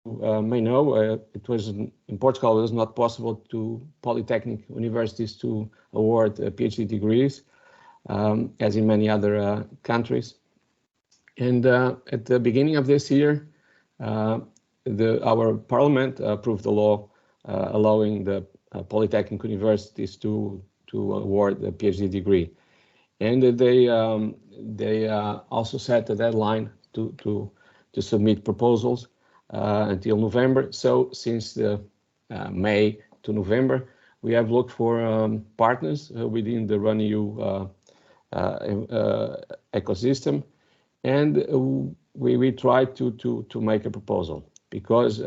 may know, in Portugal, it was not possible to polytechnic universities to award PhD degrees, as in many other countries. And at the beginning of this year, our parliament approved the law allowing the polytechnic universities to award a PhD degree. And they also set a deadline to submit proposals until November. So since May to November, we have looked for partners within the RunEU ecosystem, and we tried to make a proposal, because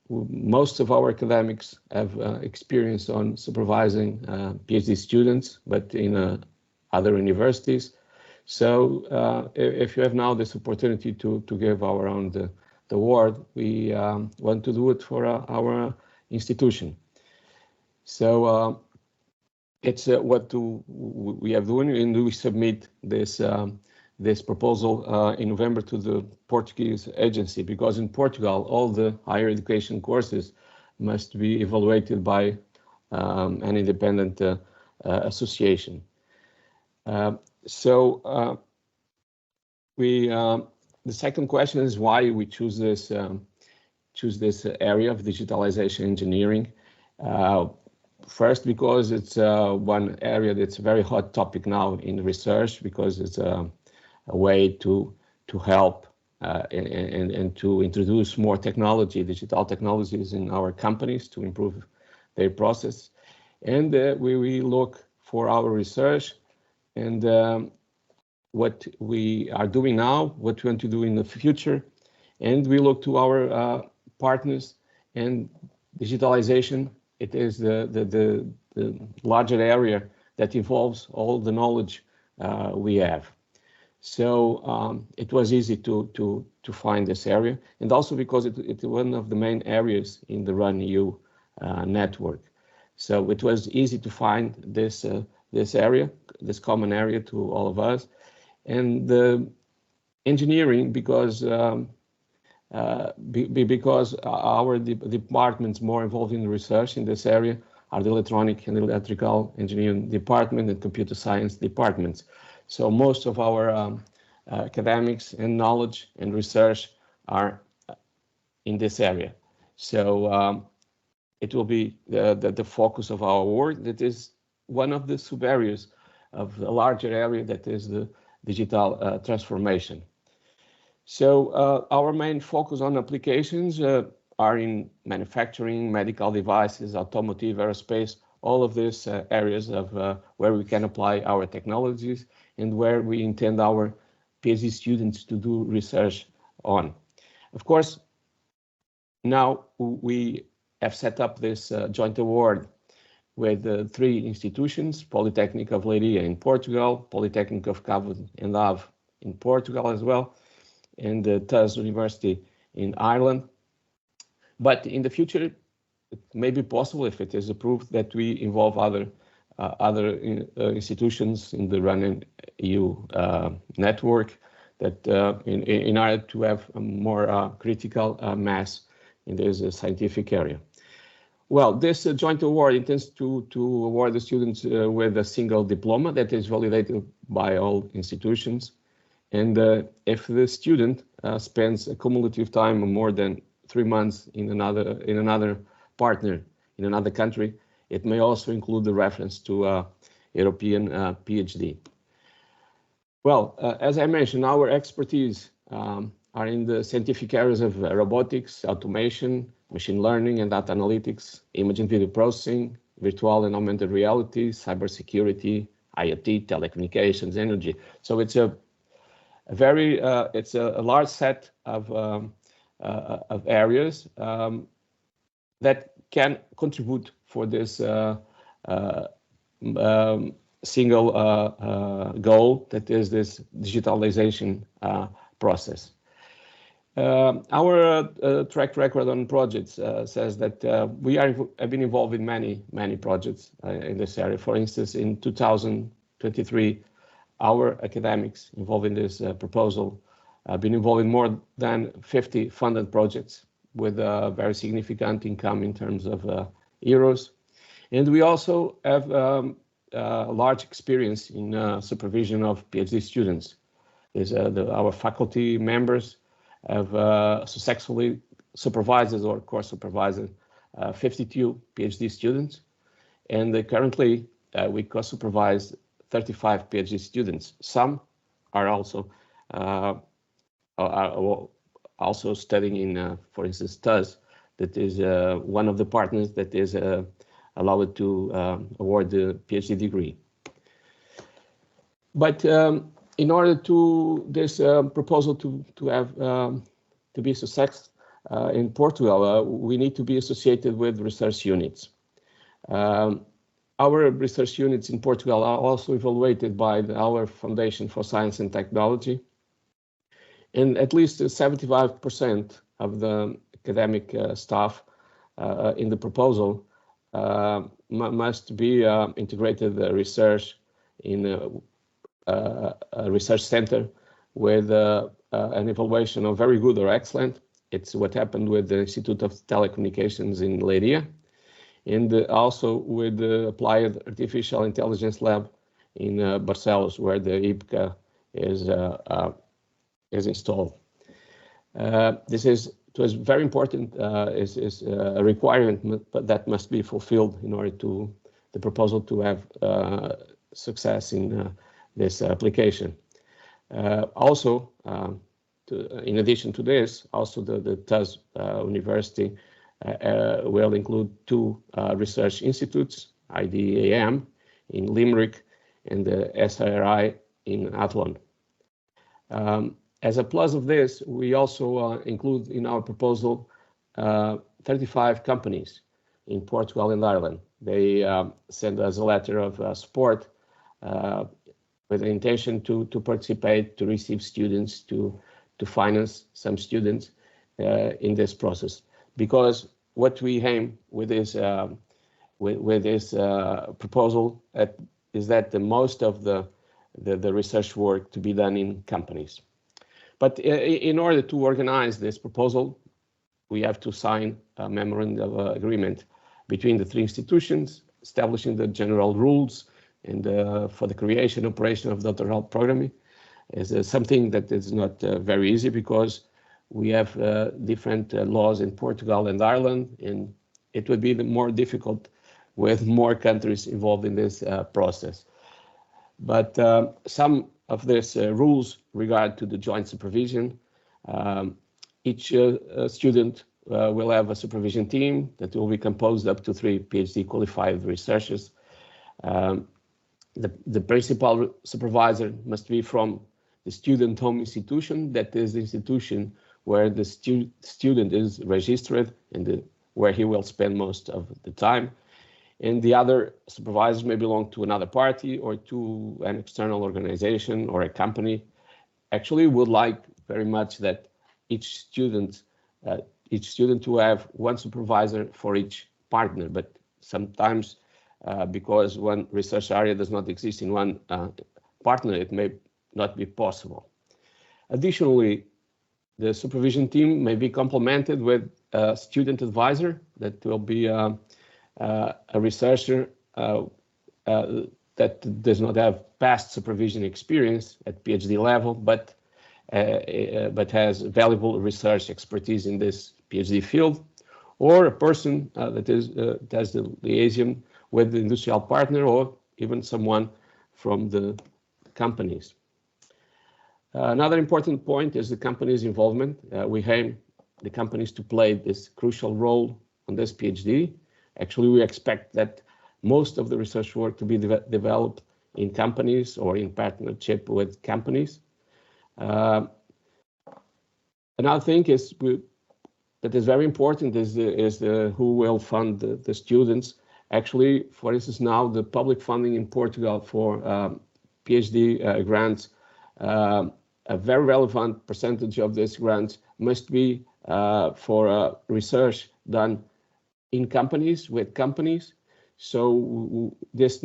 most of our academics have experience on supervising PhD students, but in other universities. So if you have now this opportunity to give our own the award, we want to do it for our institution. So it's what we are doing, and we submit this proposal in November to the Portuguese agency, because in Portugal, all the higher education courses must be evaluated by an independent association. The second question is why we choose this area of digitalization engineering. First, because it's one area that's a very hot topic now in research, because it's a way to help and to introduce more technology, digital technologies in our companies to improve their process. And we look for our research and what we are doing now, what we want to do in the future. And we look to our partners, and digitalization, it is the larger area that involves all the knowledge we have. So it was easy to find this area, and also because it's one of the main areas in the RunEU network. So it was easy to find this area, this common area to all of us. And the engineering, because our departments more involved in research in this area are the electronic and electrical engineering department and computer science departments. So most of our academics and knowledge and research are in this area. So it will be the focus of our work. That is one of the sub areas of the larger area that is the digital transformation. So our main focus on applications are in manufacturing, medical devices, automotive, aerospace, all of these areas of where we can apply our technologies and where we intend our PhD students to do research on. Of course, now we have set up this joint award with 3 institutions: Polytechnic of Leiria in Portugal, Polytechnic of Cabo and Ave in Portugal as well, and the TUS University in Ireland. But in the future, it may be possible, if it is approved, that we involve other institutions in the RunEU network, that in order to have a more critical mass in this scientific area. Well, this joint award intends to award the students with a single diploma that is validated by all institutions. And if the student spends a cumulative time of more than 3 months in another partner in another country, it may also include the reference to European PhD. Well, as I mentioned, our expertise are in the scientific areas of robotics, automation, machine learning and data analytics, image and video processing, virtual and augmented reality, cybersecurity, IoT, telecommunications, energy. So it's a large set of areas that can contribute for this single goal, that is this digitalization process. Our track record on projects says that we have been involved in many projects in this area. For instance, in 2023, our academics involved in this proposal have been involved in more than 50 funded projects with a very significant income in terms of euros. And we also have large experience in supervision of PhD students. Our faculty members have successfully supervised or course supervised 52 PhD students, and currently we co-supervise 35 PhD students. Some are also studying in, for instance, TUS, that is one of the partners that is allowed to award the PhD degree. But in order to this proposal to be success in Portugal, we need to be associated with research units. Our research units in Portugal are also evaluated by our Foundation for Science and Technology, and at least 75% of the academic staff in the proposal must be integrated research in a research center with an evaluation of very good or excellent. It's what happened with the Institute of Telecommunications in IPLeiria, and also with the Applied Artificial Intelligence Lab in Barcelos, where the IPCA is installed. It was very important, is a requirement that must be fulfilled in order to the proposal to have success in this application. Also, in addition to this, also the TUS University will include 2 research institutes, IDAM in Limerick and the SRI in Athlone. As a plus of this, we also include in our proposal 35 companies in Portugal and Ireland. They send us a letter of support with the intention to participate, to receive students, to finance some students in this process. Because what we aim with this proposal is that the most of the research work to be done in companies. But in order to organize this proposal, we have to sign a memorandum of agreement between the 3 institutions, establishing the general rules and for the creation and operation of doctoral programming. Is something that is not very easy, because we have different laws in Portugal and Ireland, and it would be more difficult with more countries involved in this process. But some of these rules regard to the joint supervision. Each student will have a supervision team that will be composed up to 3 PhD qualified researchers. The principal supervisor must be from the student home institution, that is the institution where the student is registered and where he will spend most of the time. And the other supervisors may belong to another party or to an external organization or a company. Actually, would like very much that each student will have 1 supervisor for each partner, but sometimes because one research area does not exist in one partner, it may not be possible. Additionally, the supervision team may be complemented with a student advisor that will be a researcher that does not have past supervision experience at PhD level, but has valuable research expertise in this PhD field, or a person that has the liaison with the industrial partner, or even someone from the companies. Another important point is the company's involvement. We aim the companies to play this crucial role on this PhD. Actually, we expect that most of the research work to be developed in companies or in partnership with companies. Another thing that is very important is who will fund the students. Actually, for instance, now the public funding in Portugal for PhD grants, a very relevant percentage of these grants must be for research done in companies, with companies. So this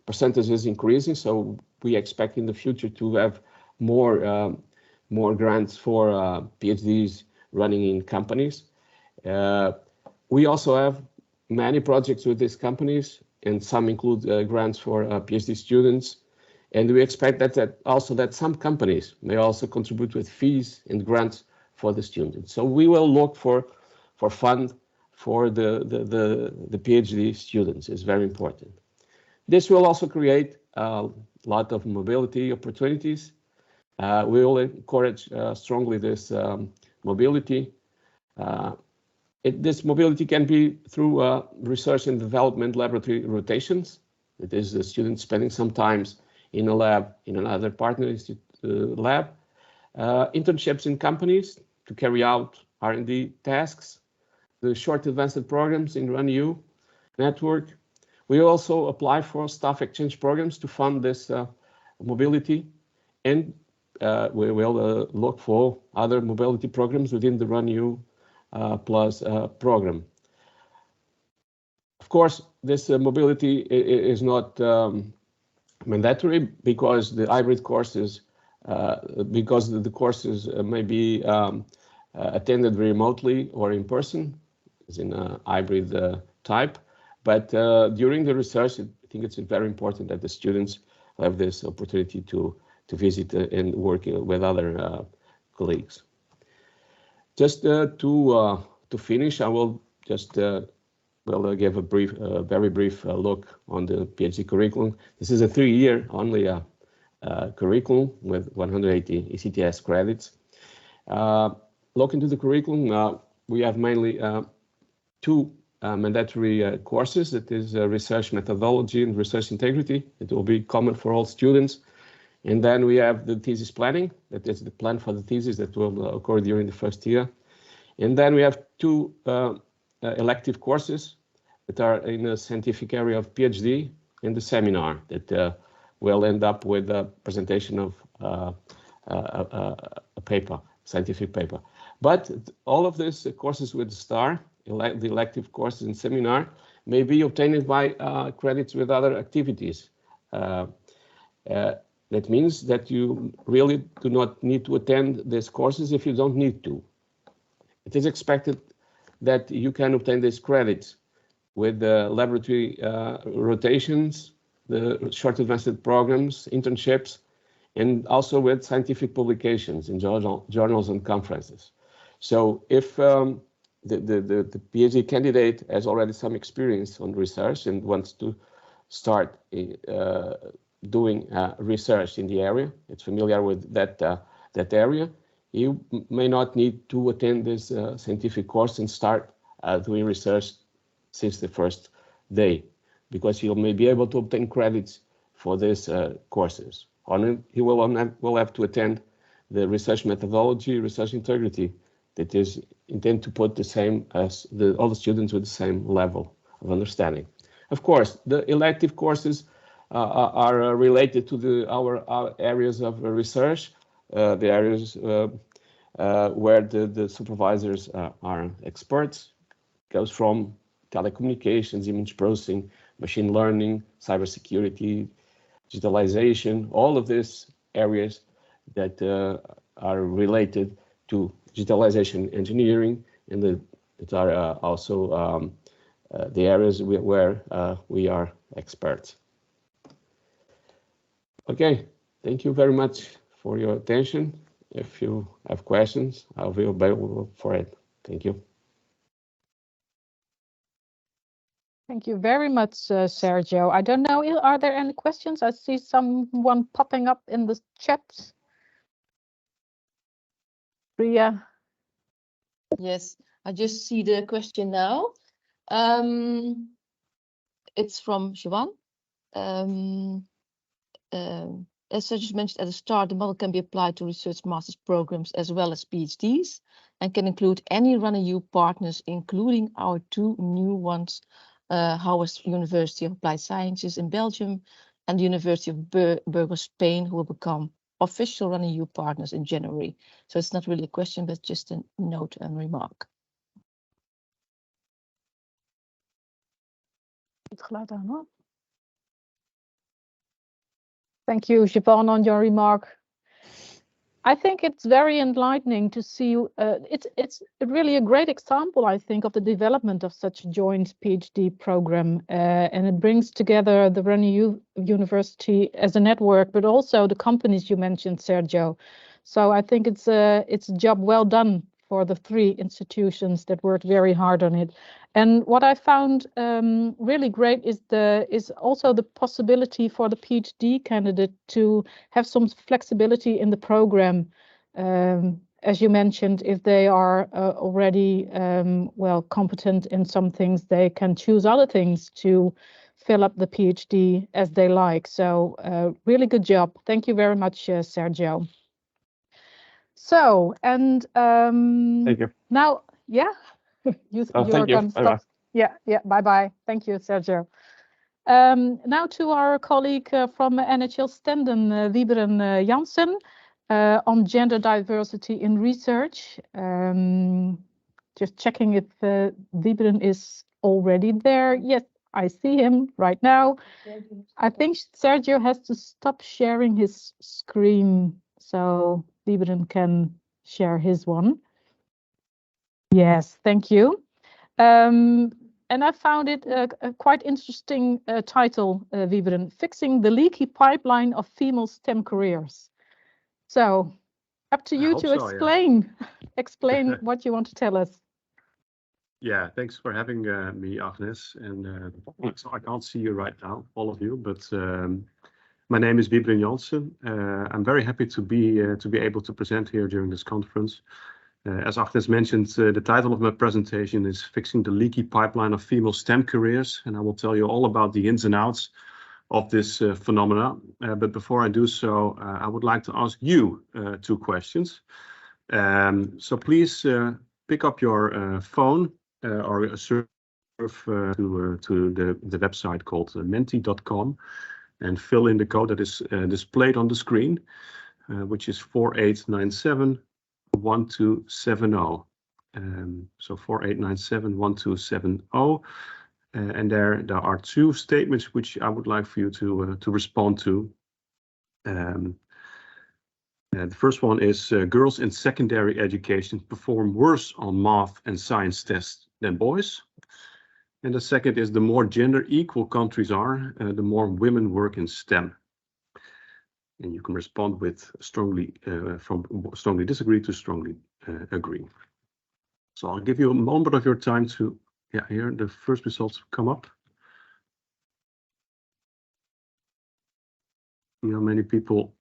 percentage is increasing. So we expect in the future to have more grants for PhDs running in companies. We also have many projects with these companies, and some include grants for PhD students. And we expect that some companies may also contribute with fees and grants for the students. So we will look for fund for the PhD students. It's very important. This will also create a lot of mobility opportunities. We will encourage strongly this mobility. This mobility can be through research and development laboratory rotations. It is the students spending some time in a lab, in another partner lab. Internships in companies to carry out R&D tasks. The short advanced programs in RunEU network. We also apply for staff exchange programs to fund this mobility, and we will look for other mobility programs within the RunEU Plus program. Of course, this mobility is not mandatory because the hybrid courses, because the courses may be attended remotely or in person, as in a hybrid type. But during the research, I think it's very important that the students have this opportunity to visit and work with other colleagues. Just to finish, I will just give a very brief look on the PhD curriculum. This is a 3-year only curriculum with 180 ECTS credits. Look into the curriculum. We have mainly 2 mandatory courses. That is research methodology and research integrity. It will be common for all students. And then we have the thesis planning. That is the plan for the thesis that will occur during the first year. And then we have 2 elective courses that are in the scientific area of PhD and the seminar that will end up with a presentation of a paper, scientific paper. But all of these courses with the STAR, the elective courses and seminar, may be obtained by credits with other activities. That means that you really do not need to attend these courses if you don't need to. It is expected that you can obtain these credits with the laboratory rotations, the short advanced programs, internships, and also with scientific publications in journals and conferences. So if the PhD candidate has already some experience on research and wants to start doing research in the area, it's familiar with that area, you may not need to attend this scientific course and start doing research since the first day, because you may be able to obtain credits for these courses. He will have to attend the research methodology, research integrity, that is intended to put the same as all the students with the same level of understanding. Of course, the elective courses are related to our areas of research, the areas where the supervisors are experts. Goes from telecommunications, image processing, machine learning, cybersecurity, digitalization, all of these areas that are related to digitalization engineering, and that are also the areas where we are experts. Okay, thank you very much for your attention. If you have questions, I'll be available for it. Thank you. Thank you very much, Sérgio. I don't know, are there any questions? I see someone popping up in the chat. Faria. Yes, I just see the question now. It's from Siobhan. As Sérgio mentioned at the start, the model can be applied to research master's programs as well as PhDs, and can include any RunEU partners, including our 2 new ones, Howard University of Applied Sciences in Belgium and the University of Burgos, Spain, who will become official RunEU partners in January. So it's not really a question, but just a note and remark. Thank you, Siobhan, on your remark. I think it's very enlightening to see. It's really a great example, I think, of the development of such a joint PhD program, and it brings together the RunU University as a network, but also the companies you mentioned, Sérgio. So I think it's a job well done for the 3 institutions that worked very hard on it. And what I found really great is also the possibility for the PhD candidate to have some flexibility in the program. As you mentioned, if they are already well competent in some things, they can choose other things to fill up the PhD as they like. So really good job. Thank you very much, Sérgio. So, and Thank you. now, yeah, you're thank you. going to stop. Bye-bye. Yeah, bye-bye. Thank you, Sérgio. Now to our colleague from NHL Stenden, Wieberen Jansen, on gender diversity in research. Just checking if Wieberen is already there. Yes, I see him right now. I think Sérgio has to stop sharing his screen so Wieberen can share his one. Yes, thank you. And I found it a quite interesting title, Wieberen, Fixing the Leaky Pipeline of Female STEM Careers. So up to you to explain, explain what you want to tell us. Yeah, thanks for having me, Agnes. And so I can't see you right now, all of you, but my name is Wieberen Jansen. I'm very happy to be able to present here during this conference. As Agnes mentioned, the title of my presentation is Fixing the Leaky Pipeline of Female STEM Careers, and I will tell you all about the ins and outs of this phenomena. But before I do so, I would like to ask you 2 questions. So please pick up your phone or surf to the website called menti.com and fill in the code that is displayed on the screen, which is 4897. 1270. So 4897-1270. And there are 2 statements which I would like for you to respond to. The first one is girls in secondary education perform worse on math and science tests than boys. And the second is the more gender equal countries are, the more women work in STEM. And you can respond with strongly from strongly disagree to strongly agree. So I'll give you a moment of your time to hear the first results come up. You know, many people.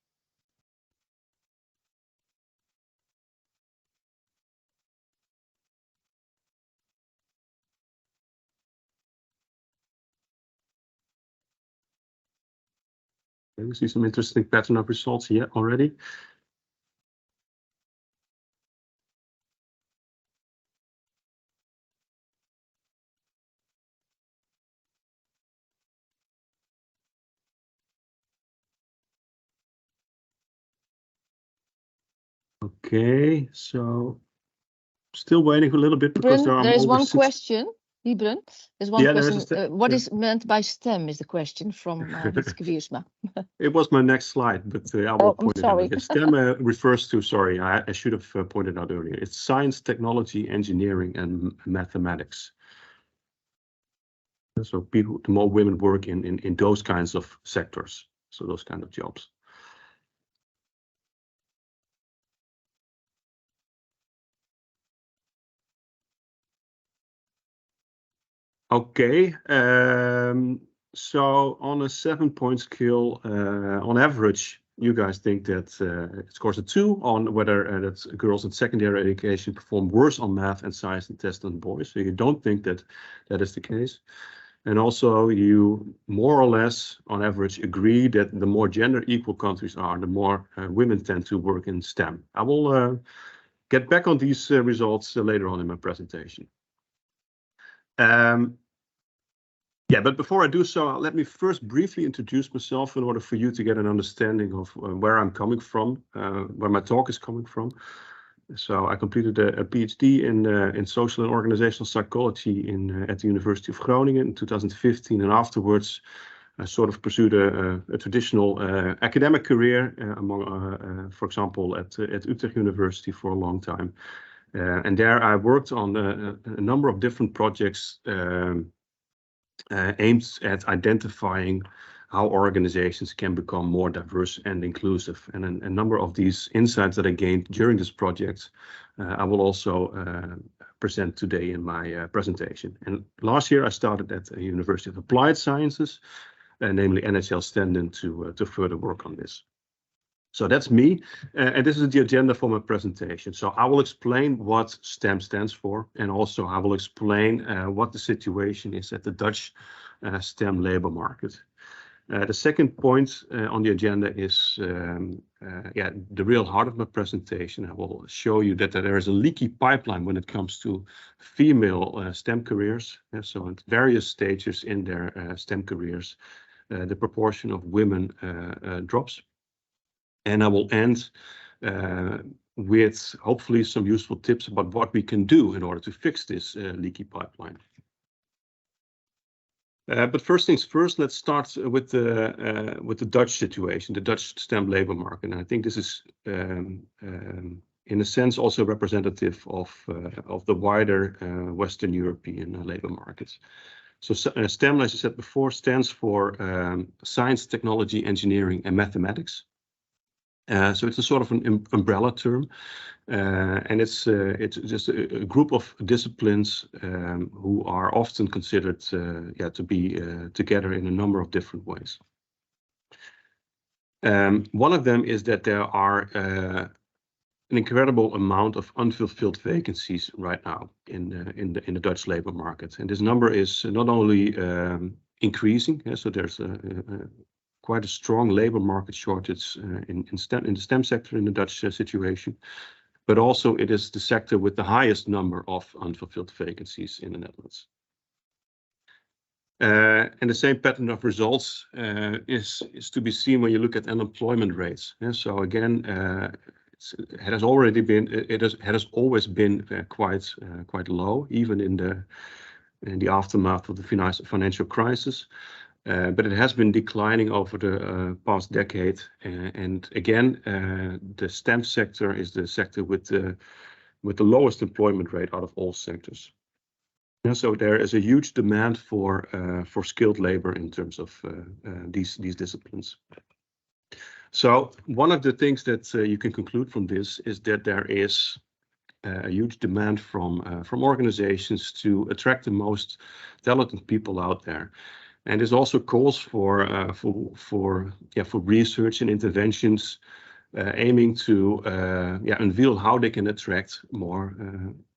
We see some interesting pattern of results here already. Okay, so still waiting a little bit because there is one question, Wieberen. There's one question. What is meant by STEM is the question from Wietske Wiersma. It was my next slide, but I will point it out. STEM refers to, sorry, I should have pointed out earlier. It's science, technology, engineering, and mathematics. So the more women work in those kinds of sectors, so those kind of jobs. Okay, so on a 7-point scale, on average, you guys think that it scores a 2 on whether that girls in secondary education perform worse on math and science and tests than boys. So you don't think that that is the case. And also you more or less on average agree that the more gender equal countries are, the more women tend to work in STEM. I will get back on these results later on in my presentation. Yeah, but before I do so, let me first briefly introduce myself in order for you to get an understanding of where I'm coming from, where my talk is coming from. So I completed a PhD in social and organizational psychology at the University of Groningen in 2015, and afterwards sort of pursued a traditional academic career, for example, at Utrecht University for a long time. And there I worked on a number of different projects aimed at identifying how organizations can become more diverse and inclusive. And a number of these insights that I gained during this project, I will also present today in my presentation. And last year I started at the University of Applied Sciences, namely NHL Stenden, to further work on this. So that's me, and this is the agenda for my presentation. So I will explain what STEM stands for, and also I will explain what the situation is at the Dutch STEM labor market. The second point on the agenda is the real heart of my presentation. I will show you that there is a leaky pipeline when it comes to female STEM careers. So at various stages in their STEM careers, the proportion of women drops. And I will end with hopefully some useful tips about what we can do in order to fix this leaky pipeline. But first things first, let's start with the Dutch situation, the Dutch STEM labor market. And I think this is, in a sense, also representative of the wider Western European labor markets. So STEM, as I said before, stands for science, technology, engineering, and mathematics. So it's a sort of an umbrella term, and it's just a group of disciplines who are often considered to be together in a number of different ways. One of them is that there are an incredible amount of unfulfilled vacancies right now in the Dutch labor market, and this number is not only increasing, so there's quite a strong labor market shortage in the STEM sector in the Dutch situation, but also it is the sector with the highest number of unfulfilled vacancies in the Netherlands. And the same pattern of results is to be seen when you look at unemployment rates. So again, it has always been quite low, even in the aftermath of the financial crisis. But it has been declining over the past decade, and again, the STEM sector is the sector with the lowest employment rate out of all sectors. And so there is a huge demand for skilled labor in terms of these disciplines. So one of the things that you can conclude from this is that there is a huge demand from organizations to attract the most talented people out there. And this also calls for research and interventions aiming to unveil how they can attract more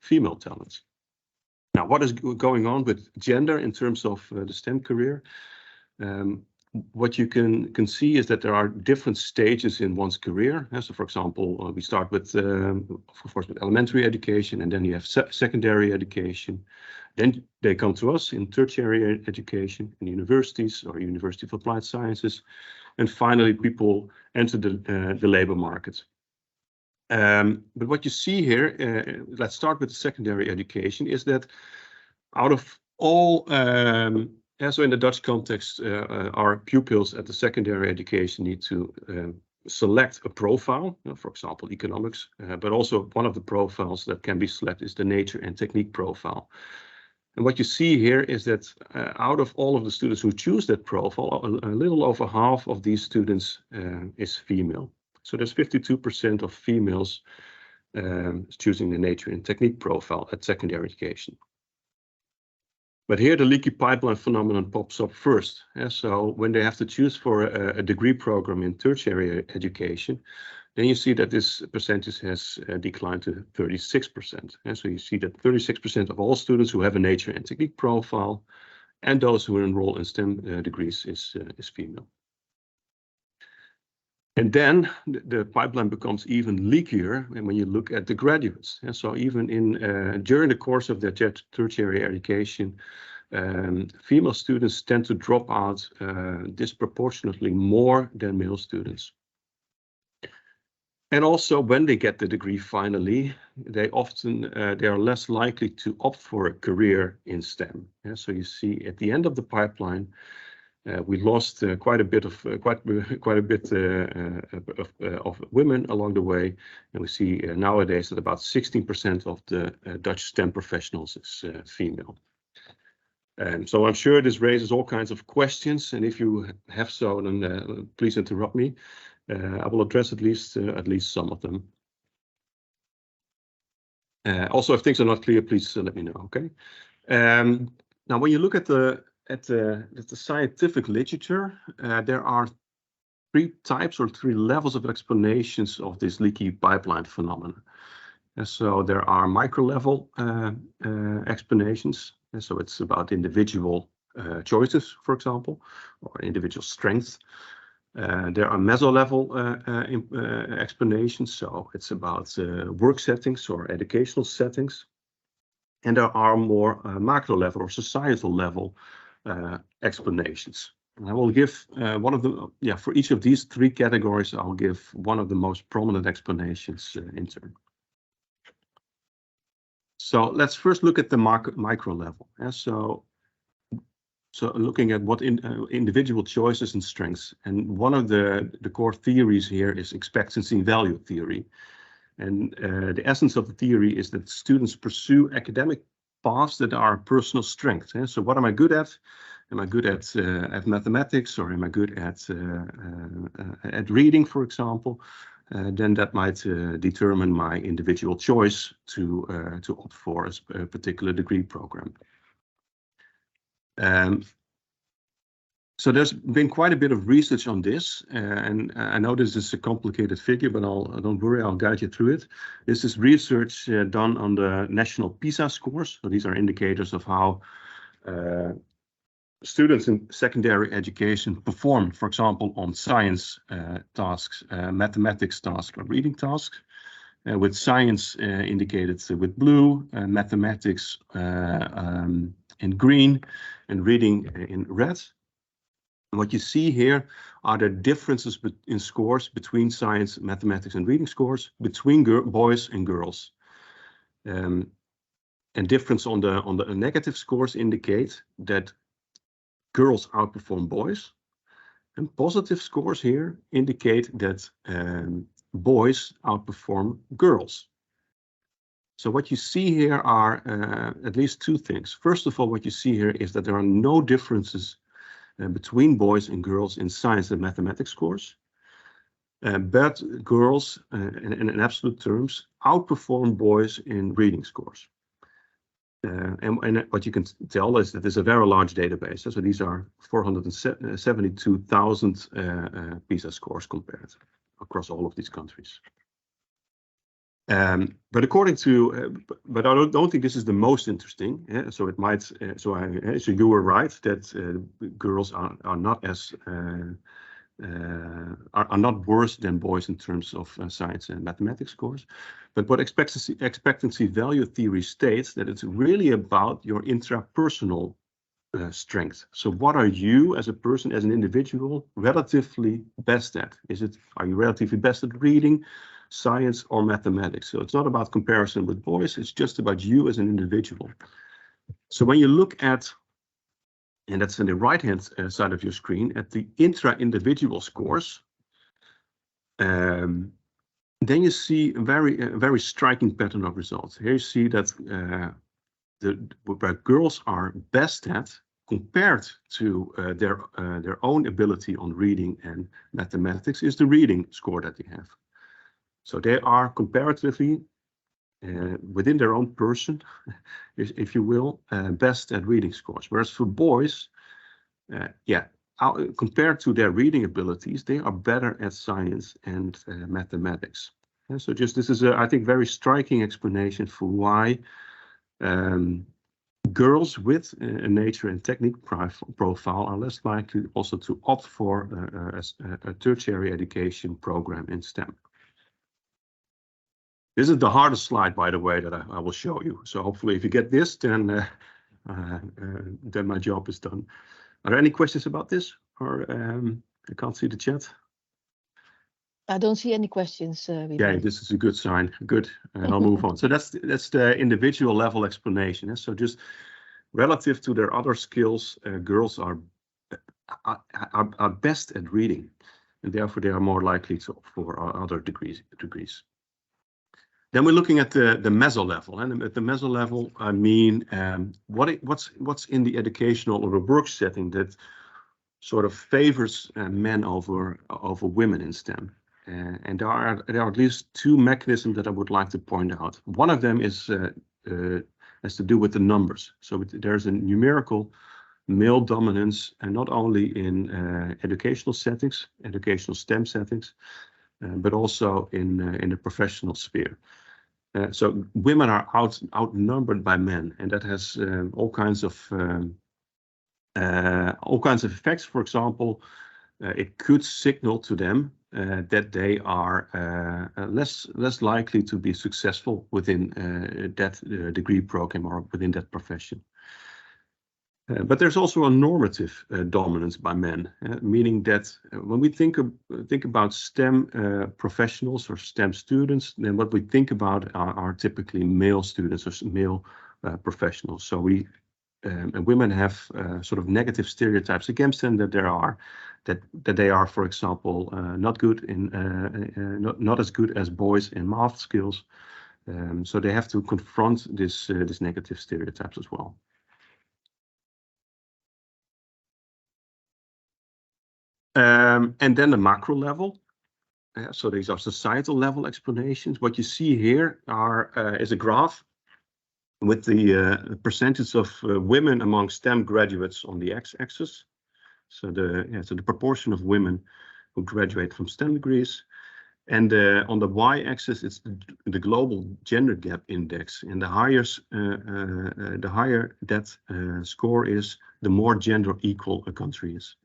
female talent. Now, what is going on with gender in terms of the STEM career? What you can see is that there are different stages in one's career. So, for example, we start with, of course, with elementary education, and then you have secondary education. Then they come to us in tertiary education, in universities or University of Applied Sciences. And finally, people enter the labor market. But what you see here, let's start with the secondary education, is that out of all, so in the Dutch context, our pupils at the secondary education need to select a profile, for example, economics, but also one of the profiles that can be selected is the nature and technique profile. And what you see here is that out of all of the students who choose that profile, a little over half of these students is female. So there's 52% of females choosing the nature and technique profile at secondary education. But here the leaky pipeline phenomenon pops up first. So when they have to choose for a degree program in tertiary education, then you see that this percentage has declined to 36%. And so you see that 36% of all students who have a nature and technique profile and those who enroll in STEM degrees is female. And then the pipeline becomes even leakier when you look at the graduates. And so even during the course of their tertiary education, female students tend to drop out disproportionately more than male students. And also when they get the degree finally, they are less likely to opt for a career in STEM. So you see at the end of the pipeline, We lost quite a bit of women along the way, and we see nowadays that about 16% of the Dutch STEM professionals is female. So I'm sure this raises all kinds of questions, and if you have so, then please interrupt me. I will address at least some of them. Also, if things are not clear, please let me know. Okay. Now, when you look at the scientific literature, there are three levels of explanations of this leaky pipeline phenomenon. And so there are micro-level explanations. And so it's about individual choices, for example, or individual strengths. There are meso-level explanations. So it's about work settings or educational settings. And there are more macro-level or societal level explanations. And I will give one of the, for each of these three categories, I'll give one of the most prominent explanations in turn. So let's first look at the micro level. So looking at what individual choices and strengths. And one of the core theories here is expectancy value theory. And the essence of the theory is that students pursue academic paths that are personal strengths. So what am I good at? Am I good at mathematics, or am I good at reading, for example? Then that might determine my individual choice to opt for a particular degree program. So there's been quite a bit of research on this, and I know this is a complicated figure, but don't worry, I'll guide you through it. This is research done on the national PISA scores. So these are indicators of how students in secondary education perform, for example, on science tasks, mathematics tasks, or reading tasks. With science indicated with blue, mathematics in green, and reading in red. And what you see here are the differences in scores between science, mathematics, and reading scores between boys and girls. And difference on the negative scores indicate that girls outperform boys, and positive scores here indicate that boys outperform girls. So what you see here are at least two things. First of all, what you see here is that there are no differences between boys and girls in science and mathematics scores, but girls, in absolute terms, outperform boys in reading scores. And what you can tell is that there's a very large database. So these are 472,000 PISA scores compared across all of these countries. But according to, but I don't think this is the most interesting. So it might. So you were right that girls are not as are not worse than boys in terms of science and mathematics scores. But what expectancy value theory states that it's really about your intrapersonal strength. So what are you as a person, as an individual, relatively best at? Are you relatively best at reading, science, or mathematics? So it's not about comparison with boys, it's just about you as an individual. So when you look at, and that's on the right-hand side of your screen, at the intra-individual scores, then you see a very striking pattern of results. Here you see that where girls are best at, compared to their own ability on reading and mathematics, is the reading score that they have. So they are comparatively within their own person, if you will, best at reading scores. Whereas for boys, compared to their reading abilities, they are better at science and mathematics. And so this is a, I think, very striking explanation for why girls with a nature and technique profile are less likely also to opt for a tertiary education program in STEM. This is the hardest slide, by the way, that I will show you. So hopefully if you get this, then my job is done. Are there any questions about this? Or I can't see the chat. I don't see any questions. Yeah, this is a good sign. Good, and I'll move on. So that's the individual level explanation. So just relative to their other skills, girls are are best at reading, and therefore they are more likely to opt for other degrees. Then we're looking at the meso level, and at the meso level, I mean what's in the educational or the work setting that sort of favors men over women in STEM. And there are at least two mechanisms that I would like to point out. One of them is has to do with the numbers. So there's a numerical male dominance, and not only in educational settings, educational STEM settings, but also in the professional sphere. So women are outnumbered by men, and that has all kinds of effects. For example, it could signal to them that they are less likely to be successful within that degree program or within that profession. But there's also a normative dominance by men, meaning that when we think about STEM professionals or STEM students, then what we think about are typically male students or male professionals. So and women have sort of negative stereotypes against them, that they are, for example, not as good as boys in math skills. So they have to confront this negative stereotypes as well. And then the macro level. So these are societal level explanations. What you see here is a graph with the percentage of women among STEM graduates on the x-axis. So the proportion of women who graduate from STEM degrees. And on the y-axis, it's the global gender gap index. And the higher that score is, the more gender equal a country is.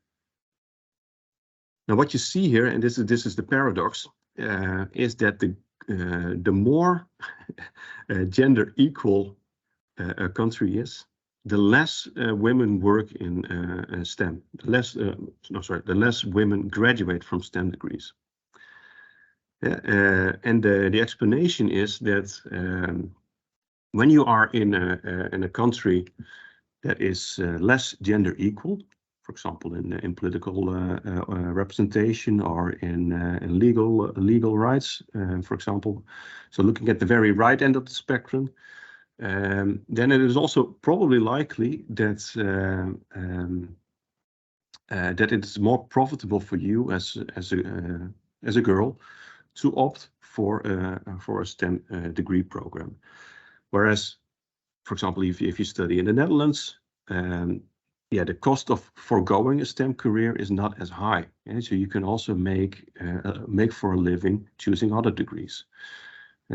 Now, what you see here, and this is the paradox, is that the more gender equal a country is, the less women work in STEM. The less women graduate from STEM degrees. And the explanation is that when you are in a country that is less gender equal, for example, in political representation or in legal rights, for example. So looking at the very right end of the spectrum, then it is also probably likely that that it is more profitable for you as a girl to opt for a STEM degree program. Whereas, for example, if you study in the Netherlands, the cost of foregoing a STEM career is not as high. So you can also make for a living choosing other degrees.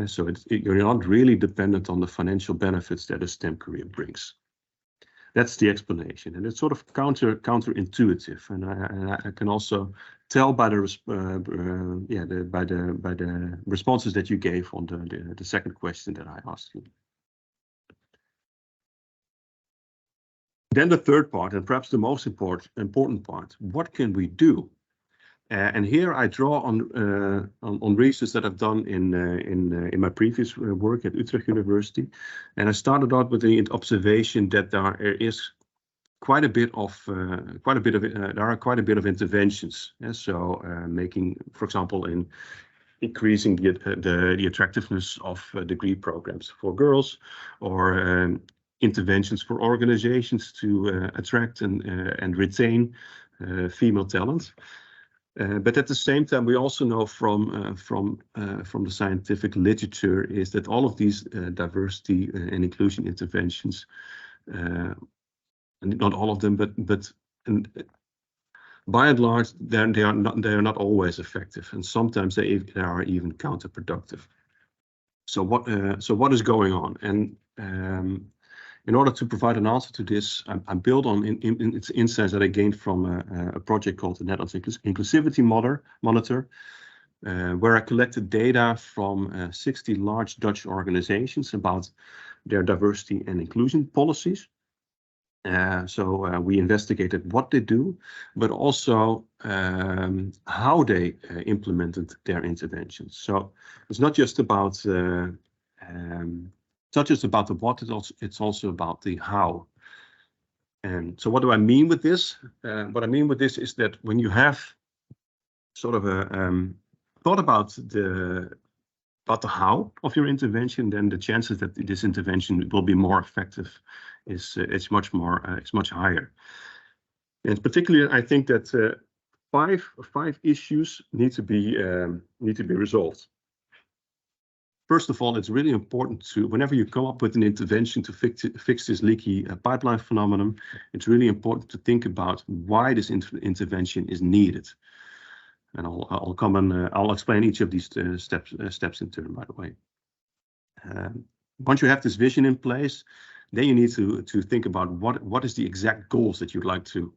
So you're not really dependent on the financial benefits that a STEM career brings. That's the explanation, and it's sort of counterintuitive. And I can also tell by the responses that you gave on the second question that I asked you. Then the third part, and perhaps the most important part, what can we do? And here I draw on research that I've done in my previous work at Utrecht University, and I started out with the observation that there is quite a bit of interventions. So making, for example, in increasing the attractiveness of degree programs for girls, or interventions for organizations to attract and retain female talent. But at the same time, we also know from the scientific literature is that all of these diversity and inclusion interventions, not all of them, but by and large, they are not always effective, and sometimes they are even counterproductive. So what is going on? And in order to provide an answer to this, I built on its insights that I gained from a project called the Netherlands Inclusivity Monitor, where I collected data from 60 large Dutch organizations about their diversity and inclusion policies. So we investigated what they do, but also how they implemented their interventions. So it's not just about it's not just about the what, it's also about the how. And so what do I mean with this? What I mean with this is that when you have sort of a thought about the how of your intervention, then the chances that this intervention will be more effective is much higher. And particularly, I think that five issues need to be resolved. First of all, it's really important to, whenever you come up with an intervention to fix this leaky pipeline phenomenon, it's really important to think about why this intervention is needed. And I'll explain each of these steps in turn, by the way. Once you have this vision in place, then you need to think about what is the exact goals that you'd like to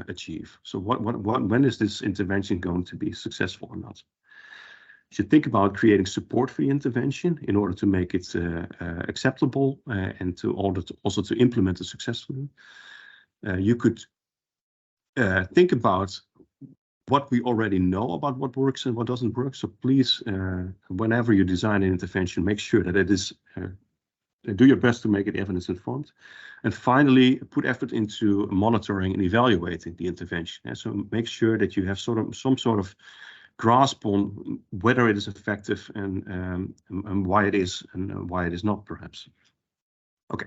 achieve. So when is this intervention going to be successful or not? You should think about creating support for the intervention in order to make it acceptable and also to implement it successfully. You could think about what we already know about what works and what doesn't work. So please, whenever you design an intervention, make sure that it is, do your best to make it evidence informed. And finally, put effort into monitoring and evaluating the intervention. And so make sure that you have some sort of grasp on whether it is effective and why it is and why it is not, perhaps. Okay.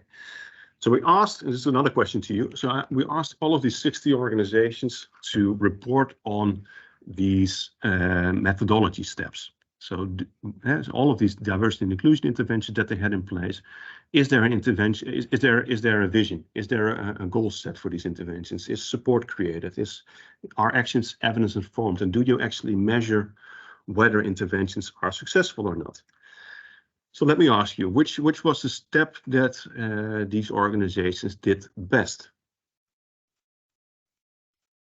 So we asked, and this is another question to you. So we asked all of these 60 organizations to report on these methodology steps. So all of these diversity and inclusion interventions that they had in place, is there an intervention? Is there a vision? Is there a goal set for these interventions? Is support created? Are actions evidence informed? And do you actually measure whether interventions are successful or not? So let me ask you, which was the step that these organizations did best?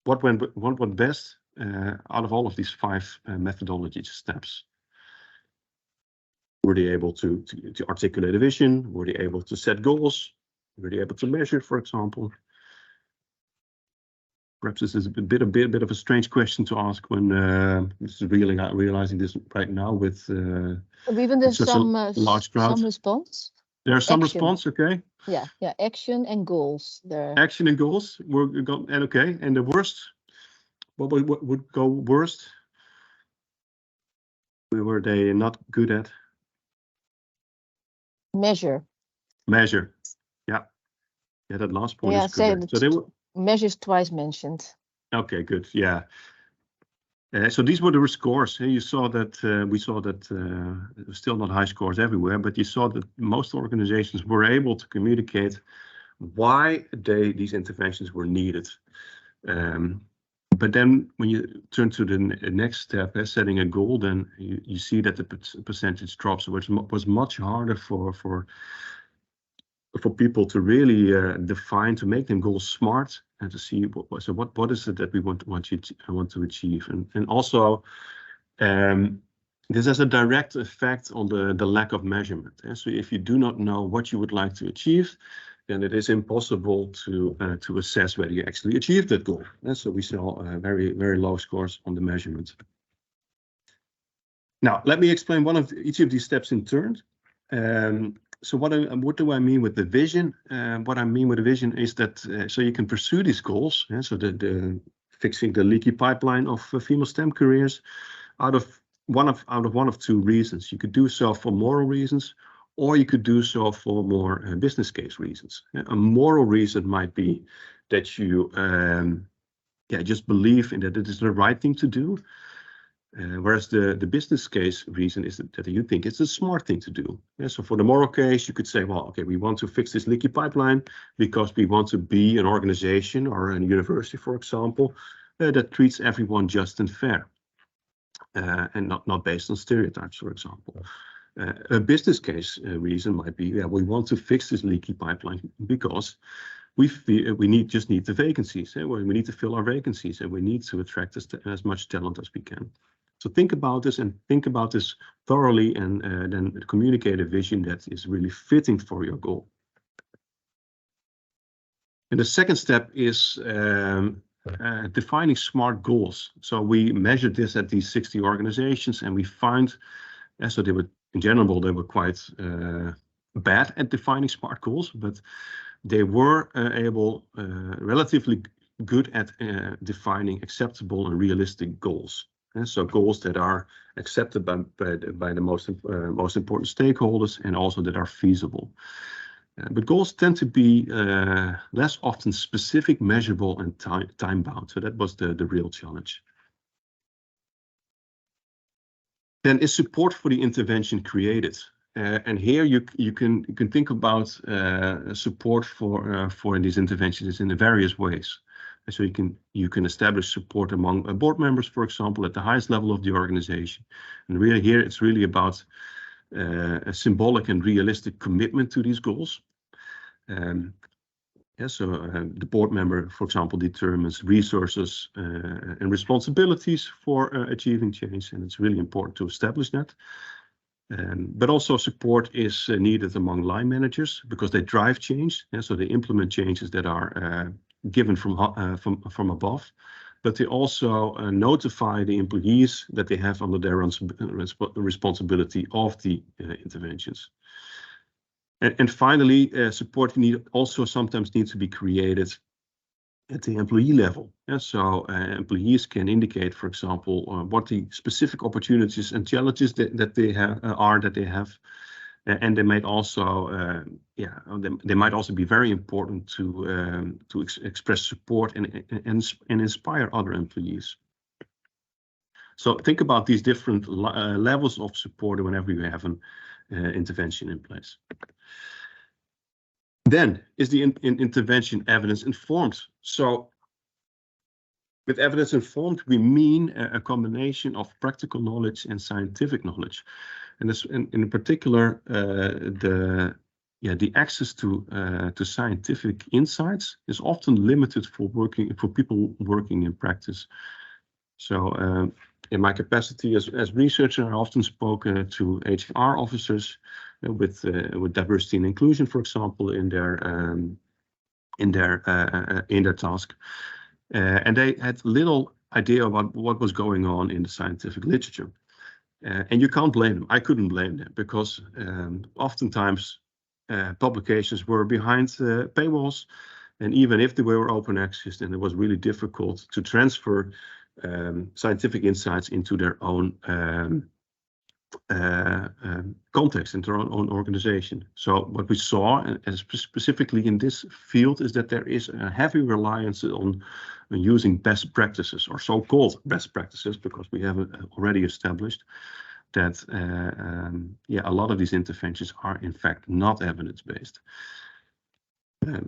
What went best out of all of these 5 methodology steps? Were they able to articulate a vision? Were they able to set goals? Were they able to measure, for example? Perhaps this is a bit of a strange question to ask when this is really not realizing this right now with even there's some large crowd. some response. There's some Action. response, okay. Yeah, action and goals there. Action and goals were gone, and okay. And the worst, what would go worst? Were they not good at? Measure. Yeah, that last point. Yeah, is correct. So they were. Measures twice mentioned. Okay, good. Yeah. So these were the scores. You saw that we saw that it was still not high scores everywhere, but you saw that most organizations were able to communicate why these interventions were needed. But then when you turn to the next step, setting a goal, then you see that the percentage drops, which was much harder for people to really define, to make them goals smart, and to see what is it that we want to achieve, and also this has a direct effect on the lack of measurement. So if you do not know what you would like to achieve, then it is impossible to assess whether you actually achieved that goal. And so we saw very low scores on the measurement. Now let me explain each of these steps in turn. So what do I mean with the vision? What I mean with the vision is that so you can pursue these goals. So the fixing the leaky pipeline of female STEM careers out of one of 2 reasons. You could do so for moral reasons, or you could do so for more business case reasons. A moral reason might be that you just believe in that it is the right thing to do. Whereas the business case reason is that you think it's a smart thing to do. So for the moral case, you could say, well, okay, we want to fix this leaky pipeline because we want to be an organization or a university, for example, that treats everyone just and fair, and not based on stereotypes, for example. A business case reason might be, we want to fix this leaky pipeline because we just need the vacancies. We need to fill our vacancies, and we need to attract as much talent as we can. So think about this thoroughly, and then communicate a vision that is really fitting for your goal. And the second step is defining smart goals. So we measured this at these 60 organizations, and we find, so they were, in general, they were quite bad at defining smart goals, but they were relatively good at defining acceptable and realistic goals. So goals that are accepted by the most important stakeholders and also that are feasible. But goals tend to be less often specific, measurable, and time-bound. So that was the real challenge. Then is support for the intervention created? And here you can think about support for these interventions in various ways. So you can establish support among board members, for example, at the highest level of the organization. And really here it's really about a symbolic and realistic commitment to these goals. The board member, for example, determines resources and responsibilities for achieving change, and it's really important to establish that. But also support is needed among line managers because they drive change, so they implement changes that are given from above, but they also notify the employees that they have under their responsibility of the interventions. And finally, support also sometimes needs to be created at the employee level. So employees can indicate, for example, what the specific opportunities and challenges that they have, and they might also, they might also be very important to express support and inspire other employees. So think about these different levels of support whenever you have an intervention in place. Then, is the intervention evidence-informed? So, with evidence-informed, we mean a combination of practical knowledge and scientific knowledge. And this, in particular, the access to scientific insights is often limited for people working in practice. So, in my capacity as researcher, I often spoke to HR officers with diversity and inclusion, for example, in their task, and they had little idea about what was going on in the scientific literature. And you can't blame them. I couldn't blame them because oftentimes publications were behind paywalls, and even if they were open access, then it was really difficult to transfer scientific insights into their own context, into their own organization. So what we saw, specifically in this field, is that there is a heavy reliance on using best practices, or so-called best practices, because we have already established that a lot of these interventions are in fact not evidence-based.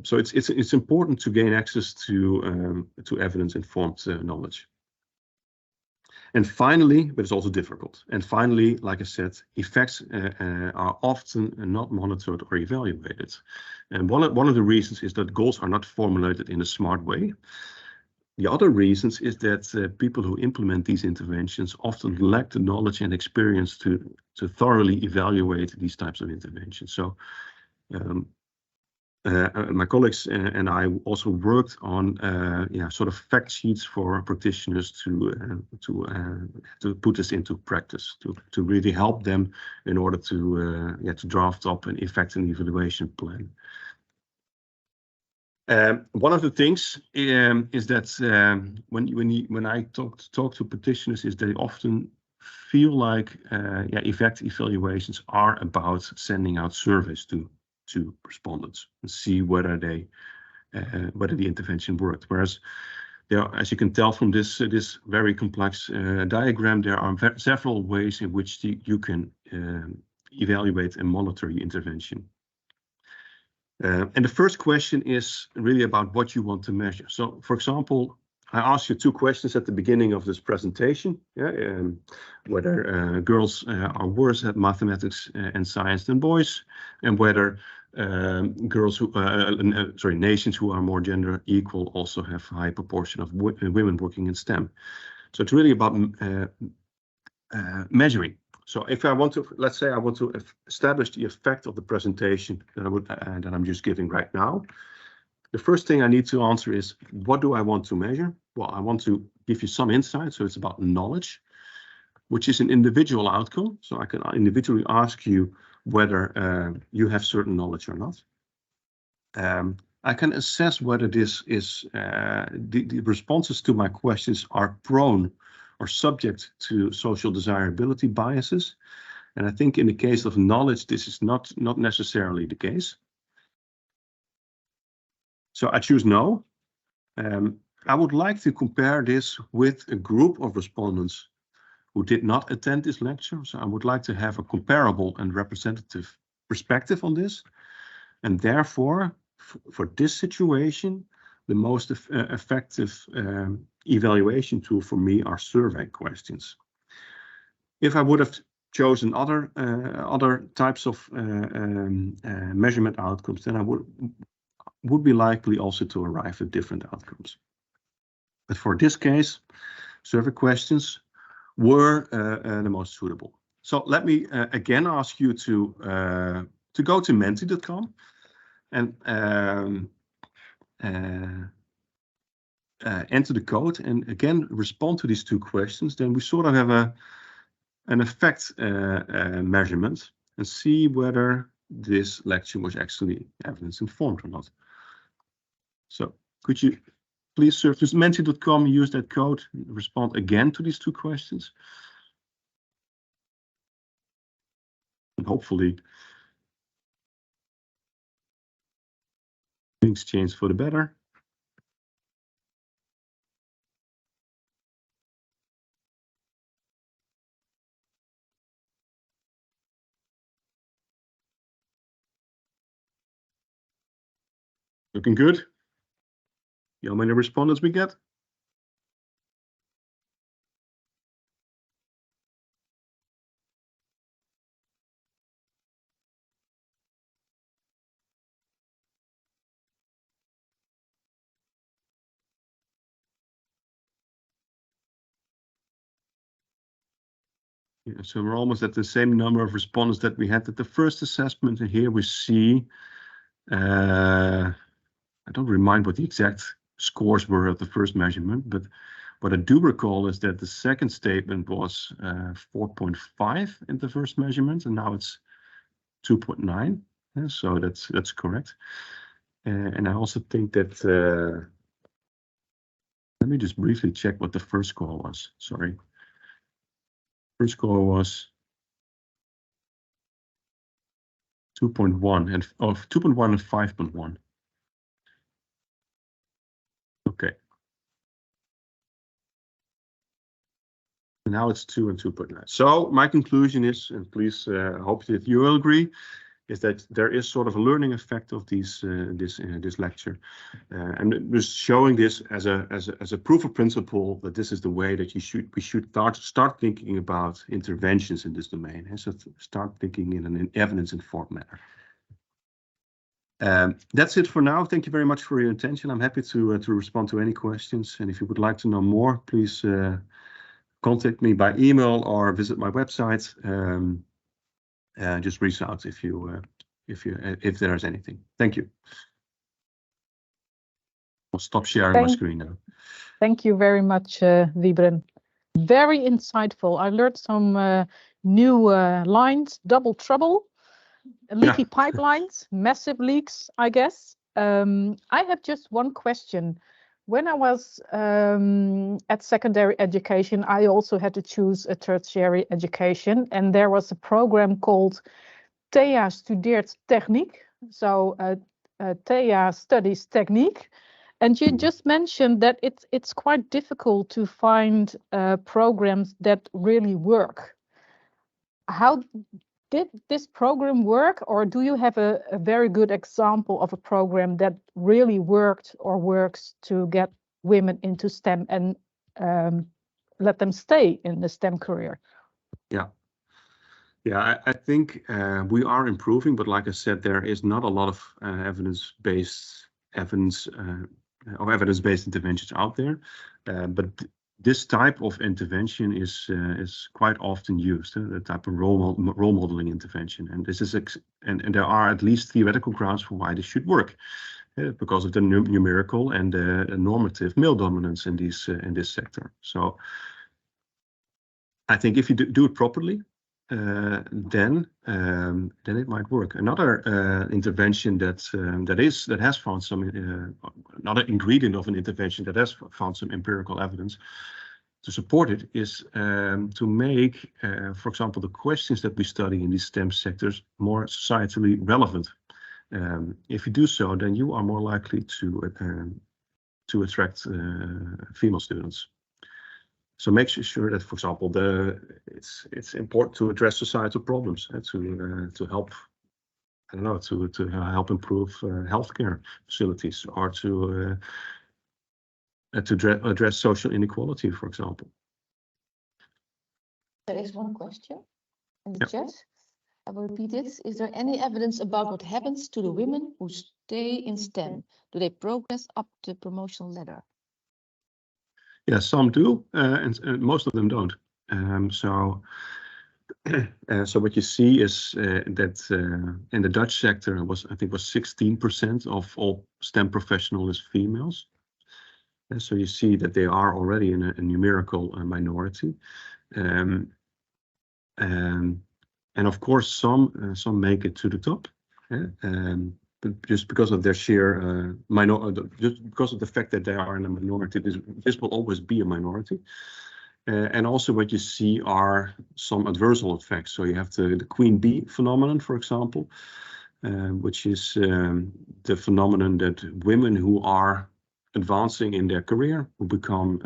So it's important to gain access to evidence-informed knowledge. And finally, but it's also difficult. And finally, like I said, effects are often not monitored or evaluated. And one of the reasons is that goals are not formulated in a smart way. The other reasons is that people who implement these interventions often lack the knowledge and experience to thoroughly evaluate these types of interventions. So my colleagues and I also worked on sort of fact sheets for practitioners to put this into practice, to really help them in order to draft up an effect and evaluation plan. One of the things is that when I talk to practitioners, is they often feel like effect evaluations are about sending out surveys to respondents and see whether the intervention worked. Whereas there, as you can tell from this very complex diagram, there are several ways in which you can evaluate and monitor your intervention. And the first question is really about what you want to measure. So, for example, I asked you two questions at the beginning of this presentation, whether girls are worse at mathematics and science than boys, and whether nations who are more gender equal also have a high proportion of women working in STEM. So it's really about measuring. So if I want to, let's say I want to establish the effect of the presentation that I'm just giving right now, the first thing I need to answer is, what do I want to measure? Well, I want to give you some insight, so it's about knowledge, which is an individual outcome. So I can individually ask you whether you have certain knowledge or not. I can assess whether this is the responses to my questions are prone or subject to social desirability biases. And I think in the case of knowledge, this is not necessarily the case. So I choose no. I would like to compare this with a group of respondents who did not attend this lecture. So I would like to have a comparable and representative perspective on this. And therefore, for this situation, the most effective evaluation tool for me are survey questions. If I would have chosen other types of measurement outcomes, then I would be likely also to arrive at different outcomes. But for this case, survey questions were the most suitable. So let me again ask you to go to menti.com and enter the code and again respond to these two questions. Then we sort of have an effect measurement and see whether this lecture was actually evidence informed or not. So could you please search this menti.com, use that code, respond again to these two questions. And hopefully things change for the better. Looking good. See how many respondents we get. Yeah, so we're almost at the same number of respondents that we had at the first assessment. And here we see, I don't remind what the exact scores were at the first measurement, but what I do recall is that the second statement was 4.5 in the first measurement, and now it's 2.9. Yeah, so that's correct. And I also think that, let me just briefly check what the first score was. Sorry. First score was 2.1 and 2.1 and 5.1. Okay. Now it's 2 and 2.9. So my conclusion is, and please hope that you will agree, is that there is sort of a learning effect of this lecture, and just showing this as a proof of principle that this is the way that we should start thinking about interventions in this domain, and so start thinking in an evidence-informed manner. That's it for now. Thank you very much for your attention. I'm happy to respond to any questions, and if you would like to know more, please contact me by email or visit my website. Just reach out if there is anything. Thank you. I'll stop sharing my screen now. Thank you very much, Wybren. Very insightful. I learned some new lines: double trouble, leaky pipelines, massive leaks, I guess. I have just one question. When I was at secondary education, I also had to choose a tertiary education, and there was a program called Thea Studeert Techniek. So Thea studies technique. And you just mentioned that it's quite difficult to find programs that really work. How did this program work, or do you have a very good example of a program that really worked or works to get women into STEM and let them stay in the STEM career? Yeah, I think we are improving, but like I said, there is not a lot of evidence-based interventions out there. But this type of intervention is quite often used, the type of role modeling intervention, and this is and there are at least theoretical grounds for why this should work, because of the numerical and normative male dominance in this sector. So I think if you do it properly, then it might work. Another intervention that has found some another ingredient of an intervention that has found some empirical evidence to support it is to make, for example, the questions that we study in these STEM sectors more societally relevant. If you do so, then you are more likely to attract female students. So make sure that, for example, it's important to address societal problems, to help, I don't know, to help improve healthcare facilities, or to address social inequality, for example. There is one question in the chat. I will repeat it. Is there any evidence about what happens to the women who stay in STEM? Do they progress up the promotional ladder? Yeah, some do, and most of them don't. So what you see is that in the Dutch sector, I think 16% of all STEM professionals is females. And so you see that they are already in a numerical minority. And of course, some make it to the top, but just because of their sheer just because of the fact that they are in a minority, this will always be a minority. And also, what you see are some adversal effects. So you have the queen bee phenomenon, for example, which is the phenomenon that women who are advancing in their career, who become,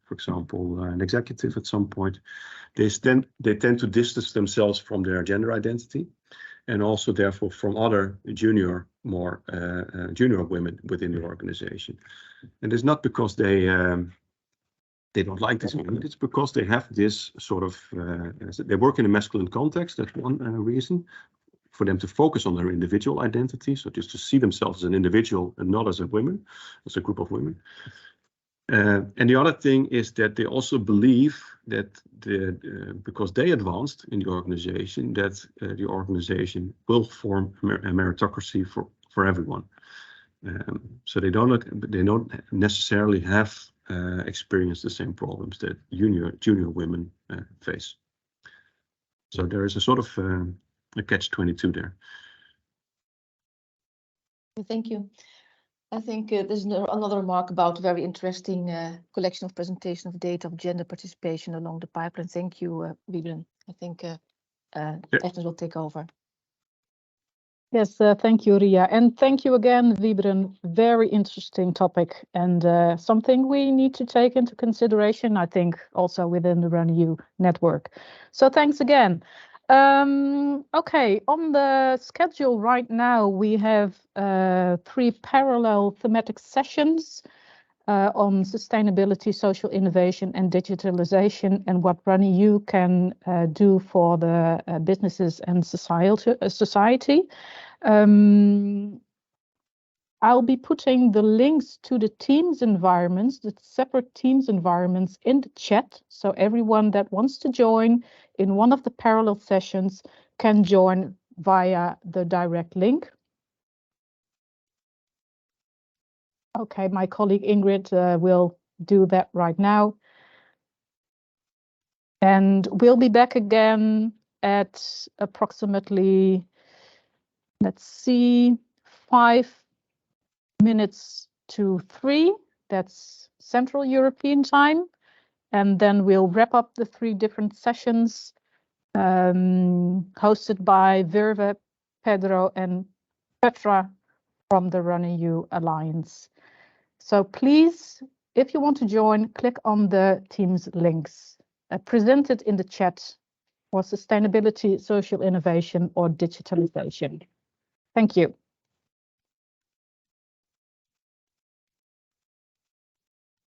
for example, an executive at some point, they tend to distance themselves from their gender identity, and also therefore from other junior women within the organization. And it's not because they don't like this women, it's because they have this sort of, they work in a masculine context. That's one reason for them to focus on their individual identity. So just to see themselves as an individual and not as a woman, as a group of women. And the other thing is that they also believe that because they advanced in the organization, that the organization will form a meritocracy for everyone. So they don't necessarily have experienced the same problems that junior women face. So there is a sort of a catch-22 there. Thank you. I think there's another remark about very interesting collection of presentation of data of gender participation along the pipeline. Thank you, Wiebren. I think Agnes will take over. Yes, thank you, Ria. And thank you again, Wiebren. Very interesting topic, and something we need to take into consideration, I think, also within the RunEU network. So thanks again. Okay, on the schedule right now, we have 3 parallel thematic sessions on sustainability, social innovation, and digitalization, and what RunEU can do for the businesses and society. I'll be putting the links to the Teams environments, the separate Teams environments, in the chat, so everyone that wants to join in one of the parallel sessions can join via the direct link. Okay, my colleague Ingrid will do that right now. And we'll be back again at approximately, let's see, 5 minutes to 3. That's Central European time. And then we'll wrap up the 3 different sessions hosted by Virve, Pedro, and Petra from the RunEU Alliance. So please, if you want to join, click on the Teams links presented in the chat for sustainability, social innovation, or digitalization. Thank you.